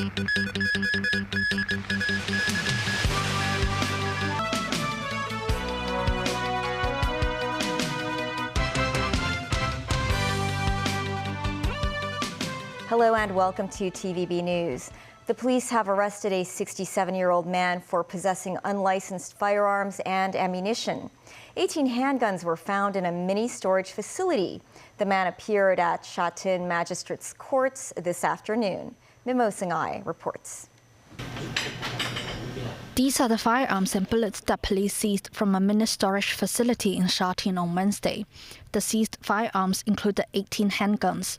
Hello and welcome to TVB News. The police have arrested a 67-year-old man for possessing unlicensed firearms and ammunition. 18 handguns were found in a mini storage facility. The man appeared at Sha Tin Magistrates Courts this afternoon. Mimo Singai reports. These are the firearms and bullets that police seized from a mini storage facility in Sha Tin on Wednesday. The seized firearms included 18 handguns.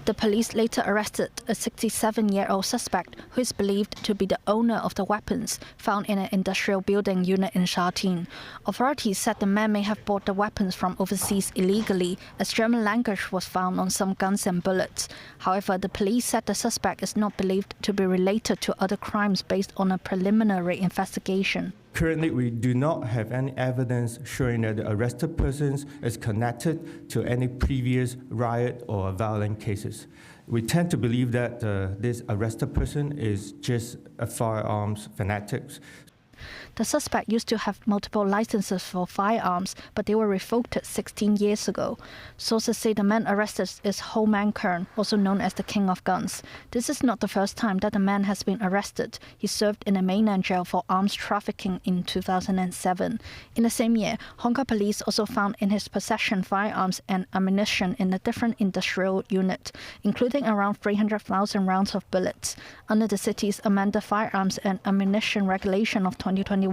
The police later arrested a 67-year-old suspect who is believed to be the owner of the weapons found in an industrial building unit in Sha Tin. Authorities said the man may have bought the weapons from overseas illegally, as German language was found on some guns and bullets. However, the police said the suspect is not believed to be related to other crimes based on a preliminary investigation. Currently, we do not have any evidence showing that the arrested person is connected to any previous riot or violent cases. We tend to believe that this arrested person is just a firearms fanatic. The suspect used to have multiple licenses for firearms, but they were revoked 16 years ago. Sources say the man arrested is Ho Man Kern, also known as the King of Guns. This is not the first time that the man has been arrested. He served in a mainland jail for arms trafficking in 2007. In the same year, Hong Kong police also found in his possession firearms and ammunition in a different industrial unit, including around 300,000 rounds of bullets. Under the city's amended firearms and ammunition regulation of 2021,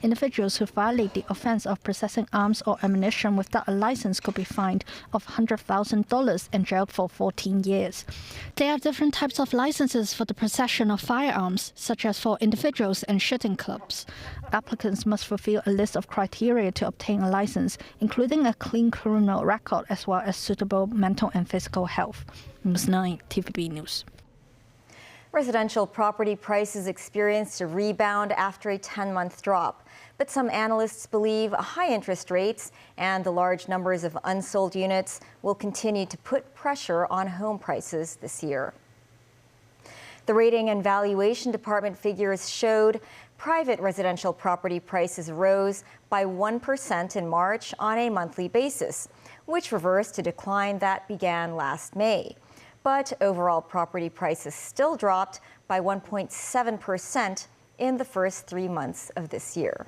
individuals who violate the offense of possessing arms or ammunition without a license could be fined of $100,000 and jailed for 14 years. There are different types of licenses for the possession of firearms, such as for individuals and shooting clubs. Applicants must fulfill a list of criteria to obtain a license, including a clean criminal record as well as suitable mental and physical health. News 9, TVB News. Residential property prices experienced a rebound after a 10-month drop. But some analysts believe high interest rates and the large numbers of unsold units will continue to put pressure on home prices this year. The Rating and Valuation Department figures showed private residential property prices rose by 1% in March on a monthly basis, which reversed a decline that began last May. But overall property prices still dropped by 1.7% in the first 3 months of this year.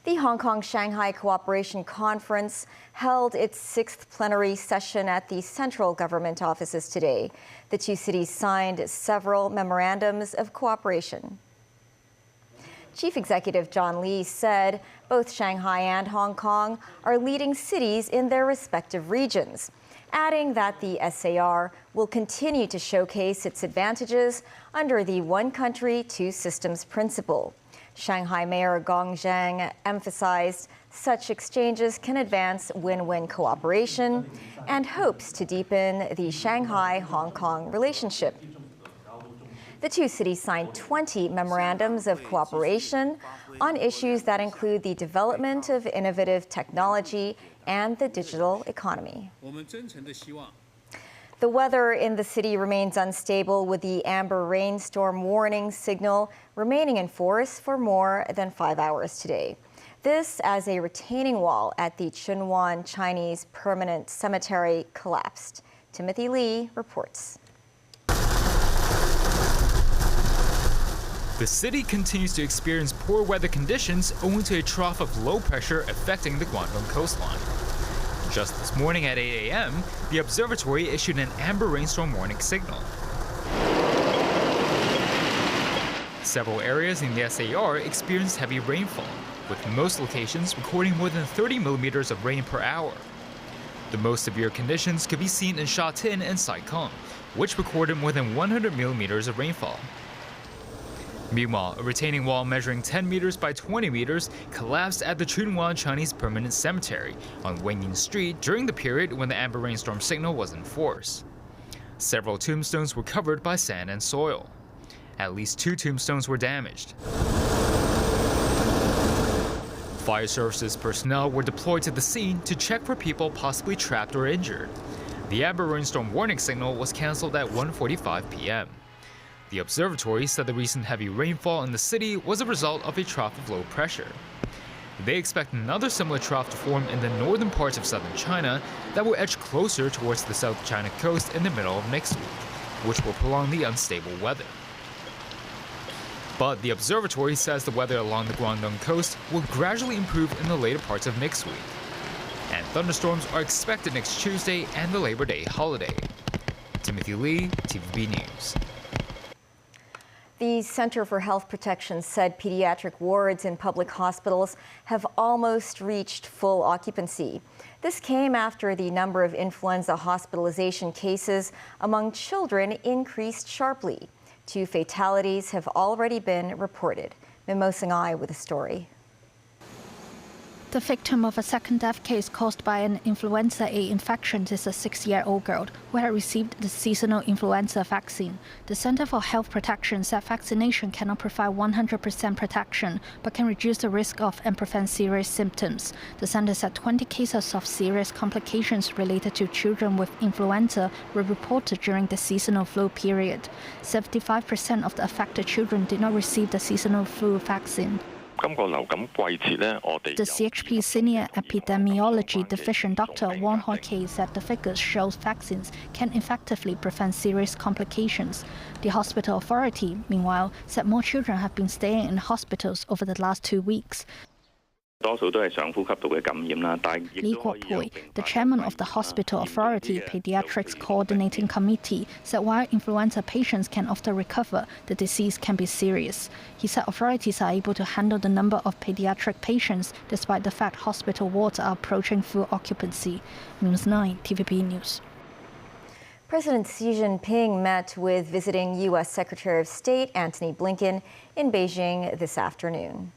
The Hong Kong-Shanghai Cooperation Conference held its 6th plenary session at the central government offices today. The two cities signed several memorandums of cooperation. Chief Executive John Lee said both Shanghai and Hong Kong are leading cities in their respective regions, adding that the SAR will continue to showcase its advantages under the one country, two systems principle. Shanghai Mayor Gong Zhang emphasized such exchanges can advance win-win cooperation and hopes to deepen the Shanghai-Hong Kong relationship. The two cities signed 20 memorandums of cooperation on issues that include the development of innovative technology and the digital economy. The weather in the city remains unstable, with the amber rainstorm warning signal remaining in force for more than 5 hours today. This as a retaining wall at the Chunwan Chinese Permanent Cemetery collapsed. Timothy Lee reports. The city continues to experience poor weather conditions owing to a trough of low pressure affecting the Guangdong coastline. Just this morning at 8 a.m., the observatory issued an amber rainstorm warning signal. Several areas in the SAR experienced heavy rainfall, with most locations recording more than 30 millimeters of rain per hour. The most severe conditions could be seen in Sha Tin and Sai Kung, which recorded more than 100 millimeters of rainfall. Meanwhile, a retaining wall measuring 10 meters by 20 meters collapsed at the Chunwan Chinese Permanent Cemetery on Wenyin Street during the period when the amber rainstorm signal was in force. Several tombstones were covered by sand and soil. At least 2 tombstones were damaged. Fire services personnel were deployed to the scene to check for people possibly trapped or injured. The amber rainstorm warning signal was cancelled at 1:45 p.m. The observatory said the recent heavy rainfall in the city was a result of a trough of low pressure. They expect another similar trough to form in the northern parts of southern China that will edge closer towards the South China coast in the middle of next week, which will prolong the unstable weather. But the observatory says the weather along the Guangdong coast will gradually improve in the later parts of next week. And thunderstorms are expected next Tuesday and the Labor Day holiday. Timothy Lee, TVB News. The Center for Health Protection said pediatric wards in public hospitals have almost reached full occupancy. This came after the number of influenza hospitalization cases among children increased sharply. 2 fatalities have already been reported. Mimo Singhai with a story. The victim of a second death case caused by an influenza A infection is a 6-year-old girl who had received the seasonal influenza vaccine. The Center for Health Protection said vaccination cannot provide 100% protection, but can reduce the risk of and prevent serious symptoms. The center said 20 cases of serious complications related to children with influenza were reported during the seasonal flu period. 75% of the affected children did not receive the seasonal flu vaccine. The CHP Senior Epidemiology Division Dr. Wang Hoi said the figures shows vaccines can effectively prevent serious complications. The hospital authority, meanwhile, said more children have been staying in hospitals over the last 2 weeks. Li Guopui, the chairman of the Hospital Authority Pediatrics Coordinating Committee, said while influenza patients can often recover, the disease can be serious. He said authorities are able to handle the number of pediatric patients despite the fact hospital wards are approaching full occupancy. News 9, TVB News. President Xi Jinping met with visiting U.S. Secretary of State Antony Blinken in Beijing this afternoon.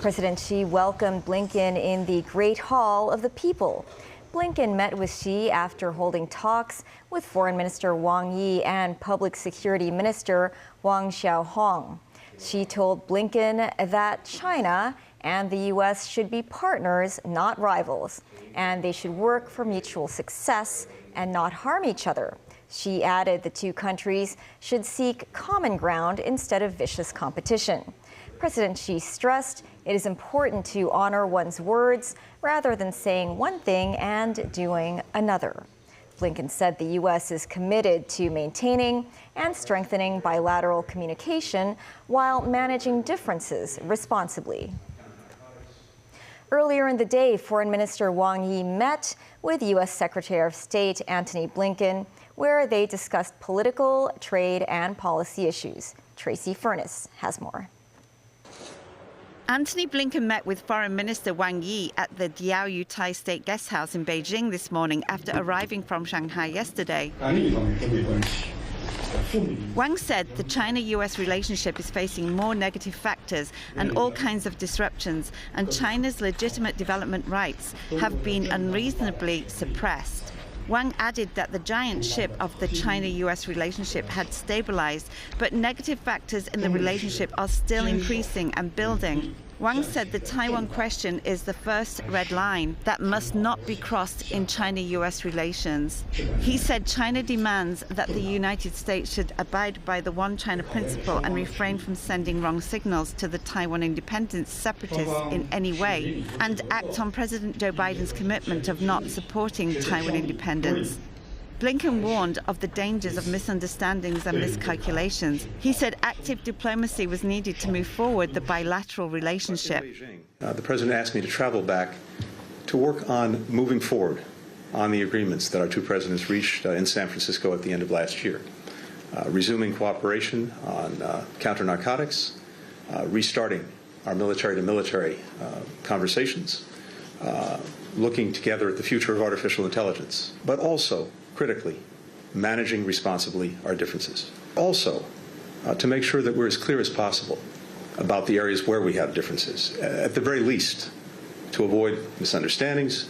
President Xi welcomed Blinken in the Great Hall of the People. Blinken met with Xi after holding talks with Foreign Minister Wang Yi and Public Security Minister Wang Xiaohong. Xi told Blinken that China and the U.S. should be partners, not rivals, and they should work for mutual success and not harm each other. Xi added the 2 countries should seek common ground instead of vicious competition. President Xi stressed it is important to honor one's words rather than saying one thing and doing another. Blinken said the U.S. is committed to maintaining and strengthening bilateral communication while managing differences responsibly. Earlier in the day, Foreign Minister Wang Yi met with U.S. Secretary of State Antony Blinken, where they discussed political, trade, and policy issues. Tracy Furness has more. Antony Blinken met with Foreign Minister Wang Yi at the Diaoyutai State Guest House in Beijing this morning after arriving from Shanghai yesterday. Wang said the China-US relationship is facing more negative factors and all kinds of disruptions, and China's legitimate development rights have been unreasonably suppressed. Wang added that the giant ship of the China-US relationship had stabilized, but negative factors in the relationship are still increasing and building. Wang said the Taiwan question is the first red line that must not be crossed in China-US relations. He said China demands that the United States should abide by the One China principle and refrain from sending wrong signals to the Taiwan independence separatists in any way, and act on President Joe Biden's commitment of not supporting Taiwan independence. Blinken warned of the dangers of misunderstandings and miscalculations. He said active diplomacy was needed to move forward the bilateral relationship. The president asked me to travel back to work on moving forward on the agreements that our 2 presidents reached in San Francisco at the end of last year, resuming cooperation on counter-narcotics, restarting our military-to-military conversations, looking together at the future of artificial intelligence, but also critically, managing responsibly our differences. Also, to make sure that we're as clear as possible about the areas where we have differences, at the very least, to avoid misunderstandings,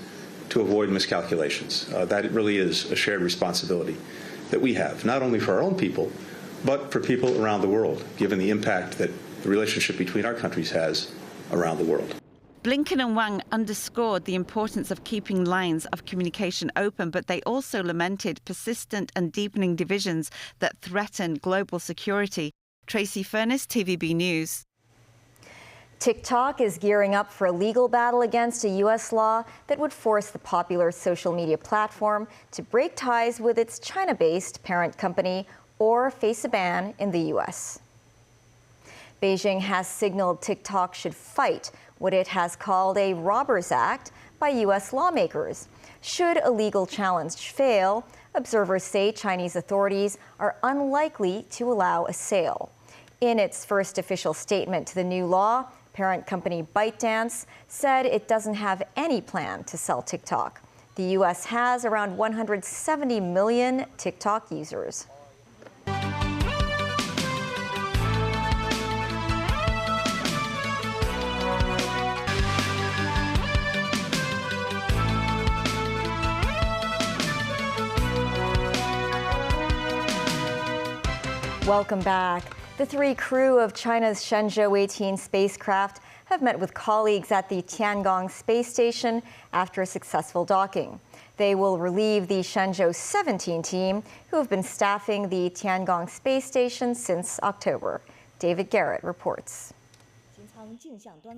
to avoid miscalculations. That really is a shared responsibility that we have, not only for our own people, but for people around the world, given the impact that the relationship between our countries has around the world. Blinken and Wang underscored the importance of keeping lines of communication open, but they also lamented persistent and deepening divisions that threaten global security. Tracy Furness, TVB News. TikTok is gearing up for a legal battle against a U.S. law that would force the popular social media platform to break ties with its China-based parent company or face a ban in the U.S. Beijing has signaled TikTok should fight what it has called a robbers act by U.S. lawmakers. Should a legal challenge fail, observers say Chinese authorities are unlikely to allow a sale. In its first official statement to the new law, parent company ByteDance said it doesn't have any plan to sell TikTok. The U.S. has around 170 million TikTok users. Welcome back. The three crew of China's Shenzhou 18 spacecraft have met with colleagues at the Tiangong space station after a successful docking. They will relieve the Shenzhou 17 team, who have been staffing the Tiangong space station since October. David Garrett reports.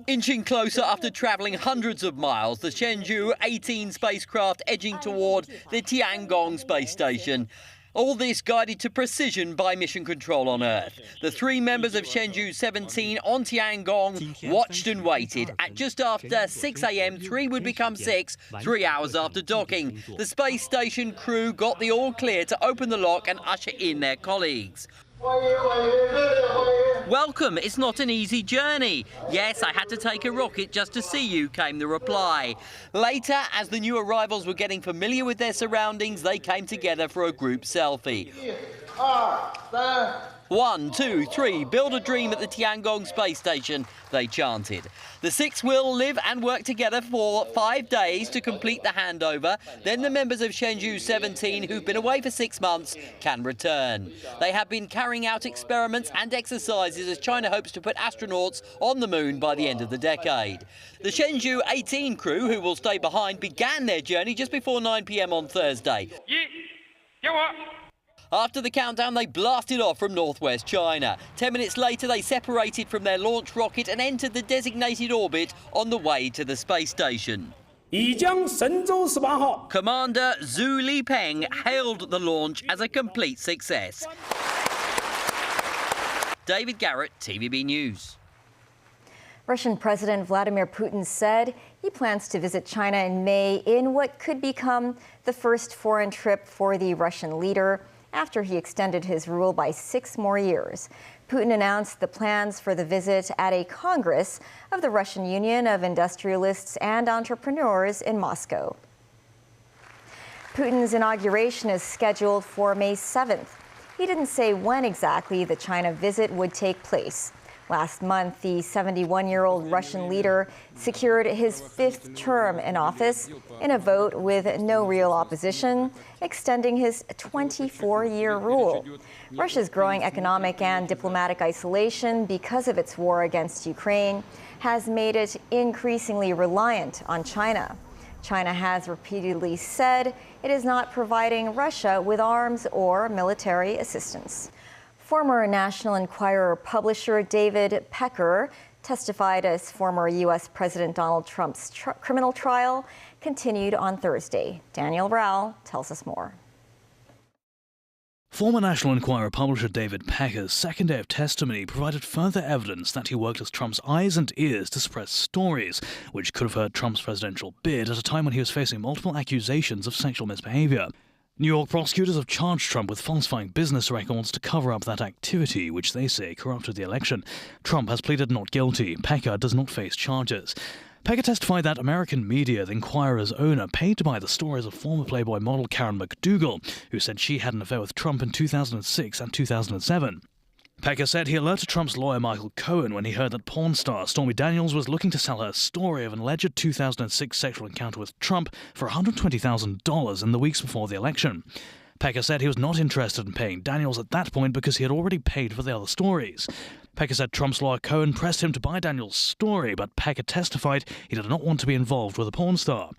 Inching closer after travelling hundreds of miles, the Shenzhou 18 spacecraft edging toward the Tiangong space station. All this guided to precision by Mission Control on Earth. The three members of Shenzhou 17 on Tiangong watched and waited. At just after 6 a.m, 3 would become 6, 3 hours after docking. The space station crew got the all clear to open the lock and usher in their colleagues. Welcome, it's not an easy journey. Yes, I had to take a rocket just to see you, came the reply. Later, as the new arrivals were getting familiar with their surroundings, they came together for a group selfie. 1, 2, 3, build a dream at the Tiangong space station, they chanted. The six will live and work together for 5 days to complete the handover. Then the members of Shenzhou 17, who've been away for 6 months, can return. They have been carrying out experiments and exercises as China hopes to put astronauts on the moon by the end of the decade. The Shenzhou 18 crew, who will stay behind, began their journey just before 9 p.m. on Thursday. After the countdown, they blasted off from northwest China. 10 minutes later, they separated from their launch rocket and entered the designated orbit on the way to the space station. Commander Zhu Lipeng hailed the launch as a complete success. David Garrett, TVB News. Russian President Vladimir Putin said he plans to visit China in May in what could become the first foreign trip for the Russian leader after he extended his rule by 6 more years. Putin announced the plans for the visit at a Congress of the Russian Union of Industrialists and Entrepreneurs in Moscow. Putin's inauguration is scheduled for May 7th. He didn't say when exactly the China visit would take place. Last month, the 71-year-old Russian leader secured his 5th term in office in a vote with no real opposition, extending his 24-year rule. Russia's growing economic and diplomatic isolation because of its war against Ukraine has made it increasingly reliant on China. China has repeatedly said it is not providing Russia with arms or military assistance. Former National Enquirer publisher David Pecker testified as former U.S. President Donald Trump's criminal trial continued on Thursday. Daniel Rao tells us more. Former National Enquirer publisher David Pecker's second day of testimony provided further evidence that he worked as Trump's eyes and ears to suppress stories, which could have hurt Trump's presidential bid at a time when he was facing multiple accusations of sexual misbehavior. New York prosecutors have charged Trump with falsifying business records to cover up that activity, which they say corrupted the election. Trump has pleaded not guilty. Pecker does not face charges. Pecker testified that American media, the Enquirer's owner, paid to buy the stories of former Playboy model Karen McDougal, who said she had an affair with Trump in 2006 and 2007. Pecker said he alerted Trump's lawyer Michael Cohen when he heard that porn star Stormy Daniels was looking to sell her story of an alleged 2006 sexual encounter with Trump for $120,000 in the weeks before the election. Pecker said he was not interested in paying Daniels at that point because he had already paid for the other stories. Pecker said Trump's lawyer Cohen pressed him to buy Daniels' story, but Pecker testified he did not want to be involved with a porn star.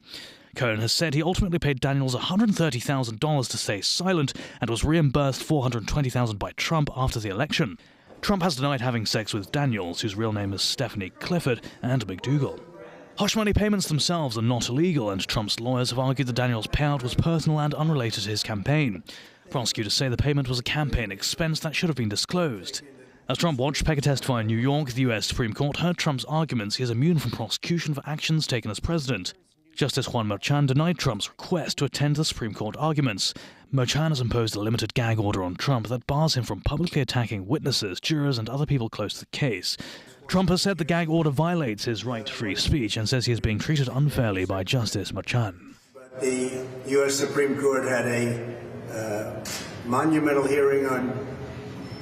Cohen has said he ultimately paid Daniels $130,000 to stay silent and was reimbursed $420,000 by Trump after the election. Trump has denied having sex with Daniels, whose real name is Stephanie Clifford, and McDougal. Hush money payments themselves are not illegal, and Trump's lawyers have argued that Daniels' payout was personal and unrelated to his campaign. Prosecutors say the payment was a campaign expense that should have been disclosed. As Trump watched Pecker testify in New York, the U.S. Supreme Court heard Trump's arguments he is immune from prosecution for actions taken as president. Justice Juan Merchan denied Trump's request to attend the Supreme Court arguments. Merchan has imposed a limited gag order on Trump that bars him from publicly attacking witnesses, jurors, and other people close to the case. Trump has said the gag order violates his right to free speech and says he is being treated unfairly by Justice Merchan. The U.S. Supreme Court had a monumental hearing on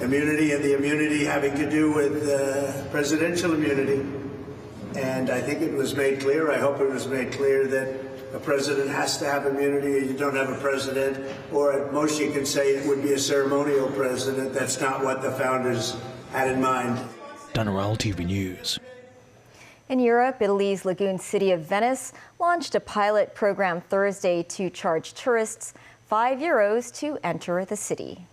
immunity, and the immunity having to do with presidential immunity. And I think it was made clear, I hope it was made clear, that a president has to have immunity. You don't have a president, or at most you can say it would be a ceremonial president. That's not what the founders had in mind. Dan Orell, TV News. In Europe, Italy's lagoon city of Venice launched a pilot program Thursday to charge tourists €5 to enter the city.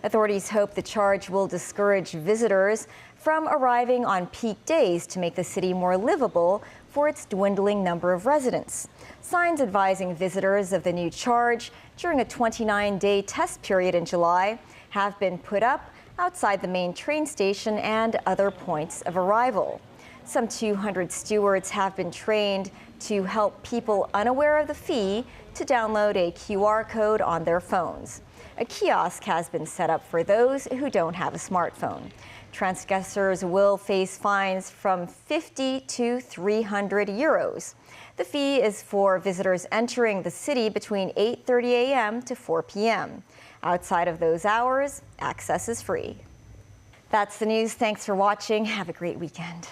Authorities hope the charge will discourage visitors from arriving on peak days to make the city more livable for its dwindling number of residents. Signs advising visitors of the new charge during a 29-day test period in July have been put up outside the main train station and other points of arrival. Some 200 stewards have been trained to help people unaware of the fee to download a QR code on their phones. A kiosk has been set up for those who don't have a smartphone. Transgressors will face fines from 50 to 300 euros. The fee is for visitors entering the city between 8:30 a.m. to 4 p.m. Outside of those hours, access is free. That's the news. Thanks for watching. Have a great weekend.